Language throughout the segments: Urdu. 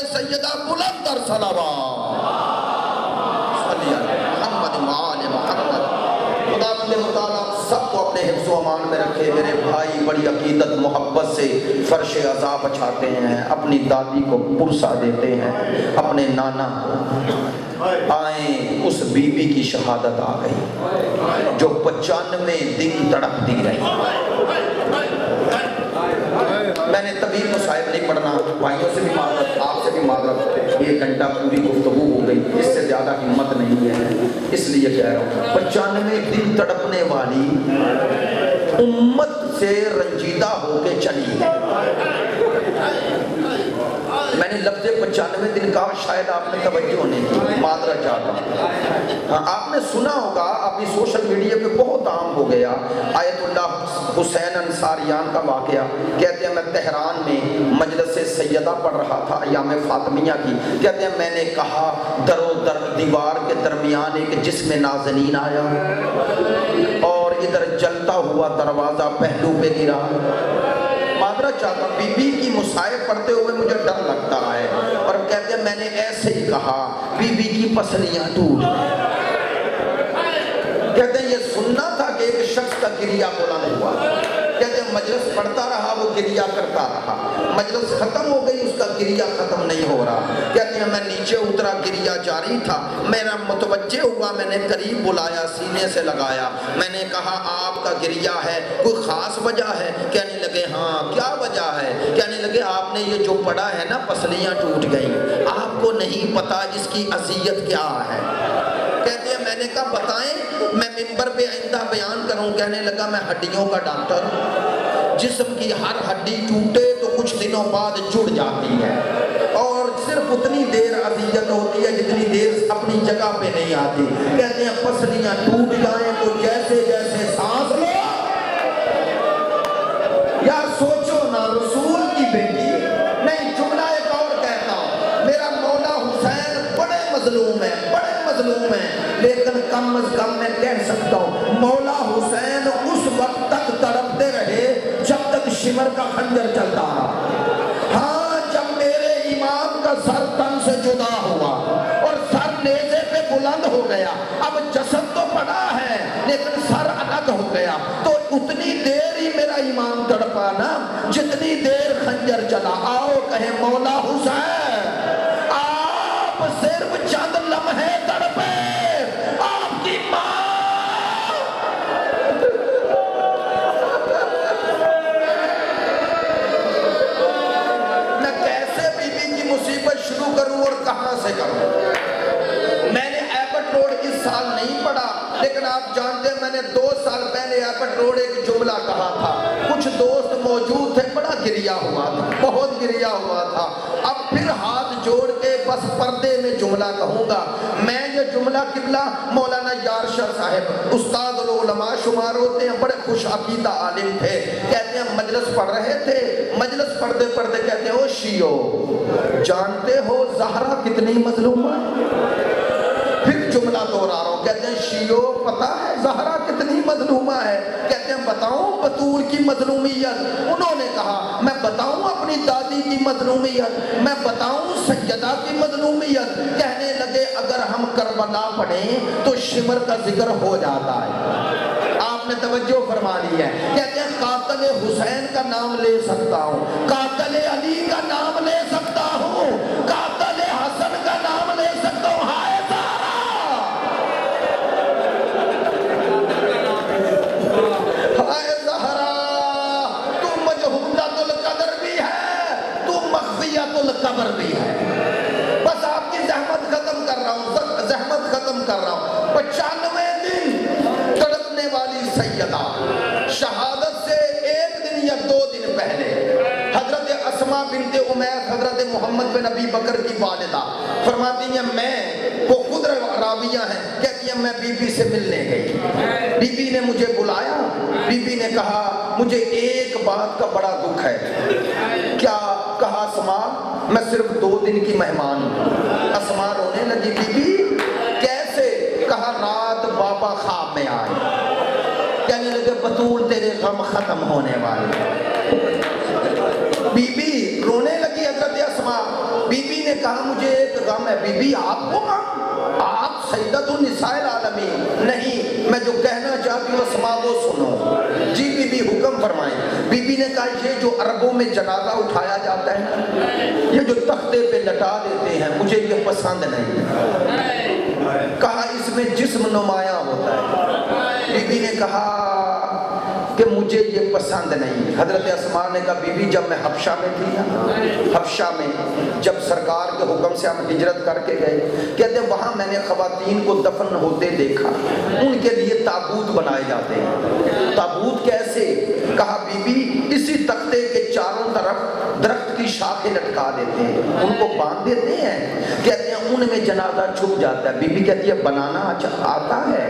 سیدہ بلند در صلوات صلی اللہ محمد وآل محمد۔ خدا بندے مطالعہ سب کو اپنے حفظ و امان میں رکھے۔ میرے بھائی بڑی عقیدت محبت سے فرش عزا بچھاتے ہیں، اپنی دادی کو پرسا دیتے ہیں، اپنے نانا آئیں اس بی بی کی شہادت آ گئی جو 95 دن تڑپتی رہی۔ میں نے طویل مصائب نہیں پڑھنا، بھائیوں سے بھی معذرت، آپ سے بھی معذرت، 1 گھنٹہ پوری گفتگو ہو گئی، اس سے زیادہ ہمت نہیں ہے، اس لیے کہہ رہا ہوں 95 دن تڑپنے والی امت سے رنجیدہ ہو کے چلی ہے۔ میں نے لفظ 95 دن کہا، شاید آپ نے توجہ نہیں کی، معذرت چاہتا ہوں۔ ہاں آپ نے سنا ہوگا، ابھی سوشل میڈیا پہ بہت عام ہو گیا، آیت اللہ حسین انصاریان کا واقعہ۔ کہتے ہیں میں تہران میں مجلس سیدہ پڑھ رہا تھا ایام فاطمیہ کی، کہتے ہیں میں نے کہا در و در دیوار کے درمیان ایک جسم نازنین آیا اور ادھر جلتا ہوا دروازہ پہلو پہ گرا۔ معذرت چاہتا ہوں، بی بی کی مصائب پڑھتے ہوئے مجھے ڈر لگتا ہے، اور کہتے ہیں میں نے ایسے ہی کہا بی بی کی پسلیاں ٹوٹ گئیں۔ کہتے ہیں یہ سننا تھا کہ ایک شخص کا گریہ بلند ہوا۔ کہتے ہیں مجلس پڑھتا رہا، وہ گریہ کرتا رہا، مجلس ختم ہو گئی، اس کا گریہ ختم نہیں ہو رہا۔ کہتے ہیں میں نیچے اترا، گریہ جاری تھا، میرا متوجہ ہوا، میں نے قریب بلایا، سینے سے لگایا، میں نے کہا آپ کا گریہ ہے، کوئی خاص وجہ ہے؟ کہنے لگے ہاں کیا وجہ ہے؟ کہنے لگے آپ نے یہ جو پڑھا ہے نا پسلیاں ٹوٹ گئیں، آپ کو نہیں پتا اس کی اذیت کیا ہے۔ کہتے ہیں میں نے کہا بتائیں، میں ممبر پہ آئندہ بیان کروں۔ کہنے لگا میں ہڈیوں کا ڈاکٹر ہوں، جسم کی ہر ہڈی ٹوٹے تو کچھ دنوں بعد جڑ جاتی ہے، اور صرف اتنی دیر اذیت ہوتی ہے جتنی دیر اپنی جگہ پہ نہیں آتی۔ کہتے ہیں پسلیاں ٹوٹ جائیں تو جیسے جیسے سانس لو، یا سوچو نا رسول کی بیٹی، نہیں جملہ ایک اور کہتا ہوں، میرا مولا حسین بڑے مظلوم ہیں، بڑے مظلوم ہیں، لیکن کم از کم میں کہہ سکتا ہوں مولا حسین اس وقت تک تڑپتے رہے جب تک شمر کا خنجر چلتا رہا۔ ہاں جب میرے امام کا سر تن سے جدا ہوا اور سر نیزے پہ بلند ہو گیا، اب جسد تو پڑا ہے لیکن سر الگ ہو گیا، تو اتنی دیر ہی میرا امام تڑپا نا جتنی دیر خنجر چلا۔ آؤ کہیں مولا حسین آپ صرف چند لمحے تڑپے، آپ کی ماں میں کیسے بی بی کی مصیبت شروع کروں اور کہاں سے کروں؟ میں نے ایبٹ روڈ اس سال نہیں پڑھا، لیکن آپ جانتے ہیں میں نے 2 سال پہلے ایبٹ روڈ ایک جملہ کہا تھا، کچھ دوست موجود تھے، بڑا گریہ ہوا تھا، بہت گریہ ہوا تھا۔ اب پھر ہاتھ جوڑ کے بس پردے میں جملہ کہوں گا۔ میں یہ جملہ قبلہ مولانا یار شاہ صاحب استاد العلماء شمار ہوتے ہیں، بڑے خوش عقیدہ عالم تھے، کہتے ہیں مجلس پڑھ رہے تھے، مجلس پڑھتے پڑھتے کہتے ہیں او شیعو جانتے ہو زہرا کتنی مظلومہ ہے؟ پھر جملہ دوہرا رہا ہوں، کہتے ہیں شیعو پتہ ہے زہرا کتنی مظلومہ ہے؟ کہتے ہیں بتاؤں بطول کی مظلومیت؟ انہوں نے کہا میں بتاؤں اپنی دادی کی مظلومیت، میں بتاؤں سیدہ کی مظلومیت؟ کہنے لگے اگر ہم کربلا پڑھیں تو شمر کا ذکر ہو جاتا ہے۔ آپ نے توجہ فرما لی ہے۔ کہتے ہیں قاتل حسین کا نام لے سکتا ہوں، قاتل علی کا نام لے سکتا ہوں، قاتل حسن کا نام لے سکتا ہوں، ہائے القبر بھی ہے۔ بس آپ کی زحمت ختم کر رہا ہوں، زحمت ختم کر رہا ہوں۔ 95 دن تڑپنے والی سیدہ شہادت سے 1 دن یا 2 دن پہلے حضرت اسماء بنت امیس حضرت محمد بن ابی بکر کی والدہ فرماتی ہیں میں وہ خود راویہ ہیں، کہتی ہیں میں بی بی سے ملنے گئی، بی بی نے مجھے بلایا، بی بی نے کہا مجھے ایک بات کا بڑا دکھ ہے۔ کیا؟ کہا اسماء میں صرف 2 دن کی مہمان ہوں۔ اسماء رونے لگی، بی بی کیسے؟ کہا رات بابا خواب میں آئے، کہنے لگے بطول تیرے غم ختم ہونے والے۔ بی بی رونے لگی حضرت اسماء، بی بی نے کہا مجھے ایک غم ہے. بی بی آپ کو غم؟ آپ سیدۃ النساء العالمین. نہیں، میں جو کہنا چاہتی ہوں اسما وہ سنو. جی بی بی حکم فرمائیں. بی بی نے کہا یہ جو عربوں میں جنازہ اٹھایا جاتا ہے، یہ جو تختے پہ لٹا دیتے ہیں، مجھے یہ پسند نہیں. کہا اس میں جسم نمایاں ہوتا ہے. بی بی نے کہا کہ مجھے یہ پسند نہیں. حضرت اسماء نے کہا بی بی جب میں حبشہ میں تھی نا، حبشہ میں جب سرکار کے حکم سے ہم ہجرت کر کے گئے، کہتے ہیں وہاں میں نے خواتین کو دفن ہوتے دیکھا، ان کے لیے تابوت بنائے جاتے ہیں. تابوت کیسے؟ کہا بی بی اسی تختے کے چاروں طرف درخت کی شاخیں لٹکا دیتے ہیں، ان کو باندھ دیتے ہیں. کہتے ہیں ان میں جنازہ چھپ جاتا ہے. بی بی کہتی ہے بنانا آتا ہے؟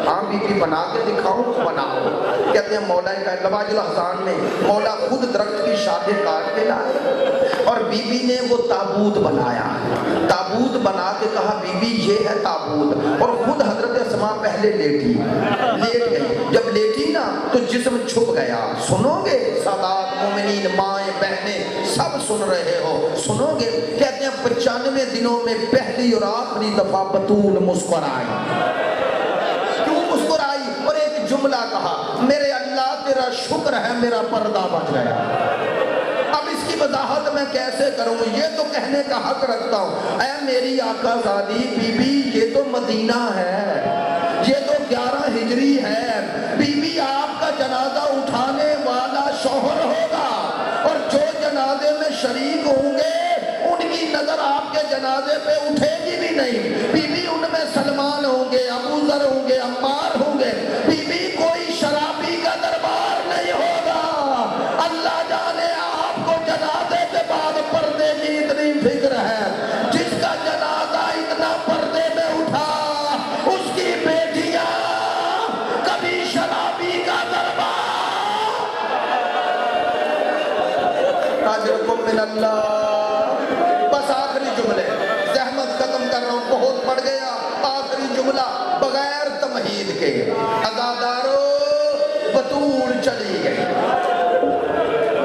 ہاں بی بی بنا کے دکھاؤں. بناؤ. کہتے ہیں مولا کا لواج الاحزان میں مولا خود درخت کی شاخیں کاٹ کے لائے اور بی بی نے وہ تابوت بنایا. تابوت بنا کے کہا بی بی یہ ہے تابوت. اور خود حضرت اسماء پہلے لیٹ گئی. جب لیٹی نا تو جسم چھپ گیا. سنو گے سادات مومنین، مائیں بہنیں سب سن رہے ہو، سنو گے. کہتے ہیں 95 دنوں میں پہلی اور آخری دفعہ بطول مسکرائی. کیوں مسکرائی؟ اور ایک جملہ کہا میرے اللہ تیرا شکر ہے میرا پردہ بچ گیا. اب اس کی وضاحت میں کیسے کروں؟ یہ تو کہنے کا حق رکھتا ہوں اے میری آقا زادی بی بی یہ تو مدینہ ہے، یہ تو 11 ہجری ہے. بی بی آپ کا جنازہ اٹھانے والا شوہر ہوگا اور جو جنازے میں شریک ہوں گے ان کی نظر آپ کے جنازے پہ اٹھے گی بھی نہیں. بی بی ان میں سلمان ہوں گے، ابو ذر ہوں گے، عمار ہوں گے. بی بی کوئی شرابی کا دربار نہیں ہوگا. اللہ جانے آپ کو جنازے کے بعد پردے کی اتنی فکر ہے. جس کا جنازہ اتنا پردے میں اٹھا اس کی بیٹیاں کبھی شرابی کا دربار. اجرکم من اللہ. بس آخری جملے، زحمت ختم کر رہا ہوں، بہت پڑ گیا. آخری جملہ بغیر تمہید کے. عزادارو بطول چلی گئی.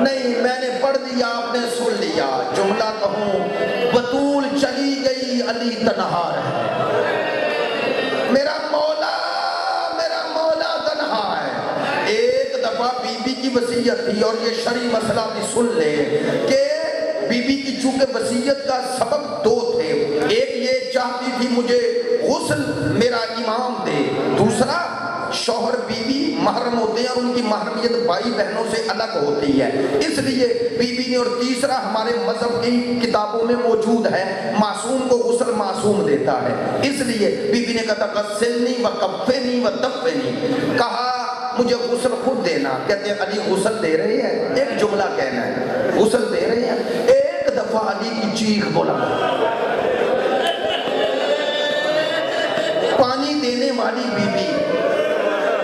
نہیں میں نے پڑھ دیا آپ نے سن لیا. جملہ کہوں بطول چلی گئی علی تنہا ہے. میرا مولا تنہا ہے. ایک دفعہ بی بی کی وصیت تھی اور یہ شرعی مسئلہ بھی سن لے کہ بی بی کی چونکہ وصیت کا سبب 2 تھے. ایک یہ چاہتی تھی مجھے غسل میرا امام دے. دوسرا شوہر بیوی محرم ہوتے ہیں اور ان کی محرمیت بھائی بہنوں سے الگ ہوتی ہے، اس لیے بیوی نے. اور تیسرا ہمارے مذہب کی کتابوں میں موجود ہے معصوم کو غسل معصوم دیتا ہے. اس لیے بیوی نے کہا غسلنی و کفنی و دفنی. کہا مجھے غسل خود دینا. کہتے ہیں علی غسل دے رہے ہیں؟ ایک جملہ کہنا ہے غسل دے رہے ہیں. ایک دفعہ علی کی چیخ بولا. پانی دینے والی بی بی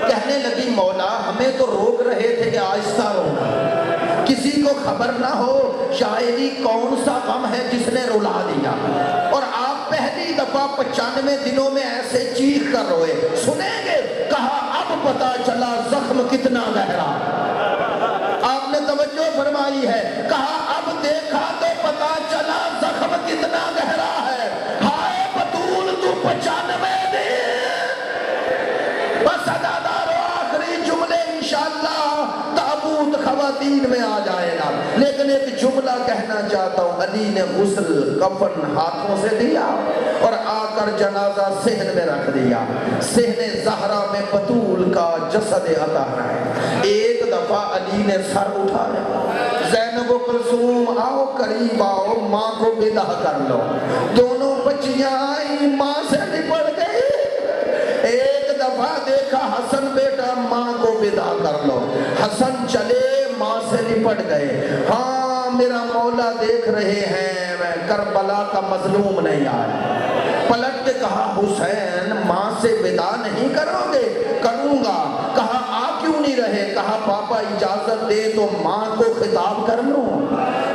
کہنے لگی مولا ہمیں تو روک رہے تھے کہ آہستہ رہو، کسی کو خبر نہ ہو شاعری کون سا غم ہے جس نے رلا دیا، اور آپ پہلی دفعہ 95 دنوں میں ایسے چیخ کر روئے، سنیں گے؟ کہا اب پتا چلا زخم کتنا گہرا. آپ نے توجہ فرمائی ہے. کہا اب دیکھا تو پتا چلا زخم کتنا گہرا ہے. ہائے بطول تو 95 دن. بس عزادارو آخری جملے انشاءاللہ تابوت خواتین میں آ جائے گا، لیکن ایک جملہ کہنا چاہتا ہوں. علی نے غسل کفن ہاتھوں سے دیا اور آ کر جنازہ صحن میں رکھ دیا. صحن زہرا میں بطول کا جسد عطا ہے. ایک دفعہ علی نے سر اٹھایا. زینب و کلثوم آؤ قریب آؤ، ماں کو ودا کر لو. دونوں بچیاں آئیں، ماں سے لپٹ گئی. ایک دفعہ دیکھا حسن بیٹا، ماں کو ودا کر لو. حسن چلے، ماں سے لپٹ گئے. ہاں میرا مولا دیکھ رہے ہیں میں کربلا کا مظلوم نہیں آیا. پلٹ کے کہا حسین ماں سے ودا نہیں کرو گے؟ کروں گا. کہا آ کیوں نہیں رہے؟ کہا پاپا اجازت دے تو ماں کو خطاب کر لوں.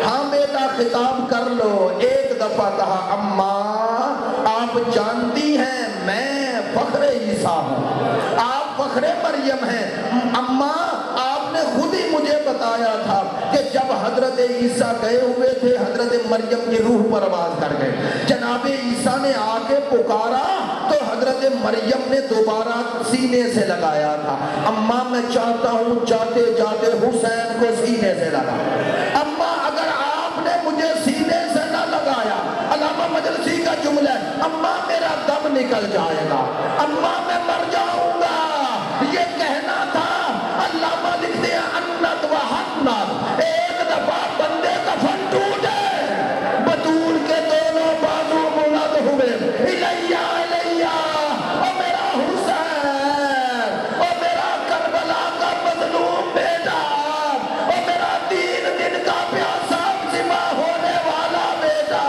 ہاں بیٹا خطاب کر لو. ایک دفعہ کہا اماں آپ جانتی ہیں میں فخر عیسیٰ ہوں، آپ فخر مریم ہیں. اماں آپ نے خود ہی مجھے بتایا تھا کہ جب حضرت عیسیٰ گئے ہوئے تھے حضرت مریم کی روح پرواز کر گئے، جناب عیسیٰ نے آ کے پکارا تو حضرت مریم نے دوبارہ سینے سے لگایا تھا، اماں میں چاہتا ہوں جاتے جاتے حسین کو سینے سے لگا۔ اماں اگر آپ نے مجھے سینے سے نہ لگایا، علامہ مجلسی کا جملہ ہے، اماں میرا دم نکل جائے گا، اماں میں مر جاؤں گا، یہ کہنا تھا۔ علامہ لکھتے ہیں انت و حنت، ایک دفعہ بندے کا فن ٹوٹے، بطول کے دونوں بازو بلند ہوئے، الیہ الیہ، او میرا حسین، او میرا کربلا کا مظلوم بیٹا، او میرا 3 دن کا پیاسا ذبح ہونے والا بیٹا،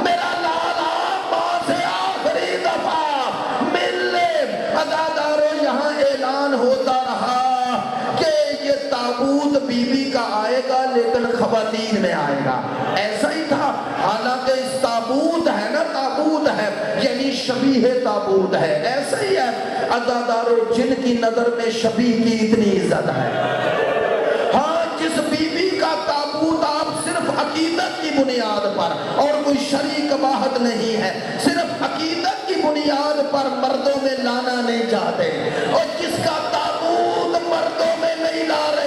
میرا لالا ماں سے آخری دفعہ مل لے۔ عزادارو یہاں اعلان ہوتا رہا کہ یہ تابوت بی بی کا آئے گا لیکن خواتین میں آئے گا، ایسا ہی تھا۔ حالانکہ اس تابوت ہے نا، تابوت ہے یعنی شبیہ تابوت ہے، ایسا ہی ہے۔ عزادارو جن کی نظر میں شبیہ کی اتنی عزت ہے، ہاں جس بی بی کا تابوت آپ صرف عقیدت کی بنیاد پر اور کوئی شرعی قباحت نہیں ہے، صرف عقیدت کی بنیاد پر مردوں میں لانا نہیں چاہتے، اور جس کا تابوت مردوں میں نہیں لا رہے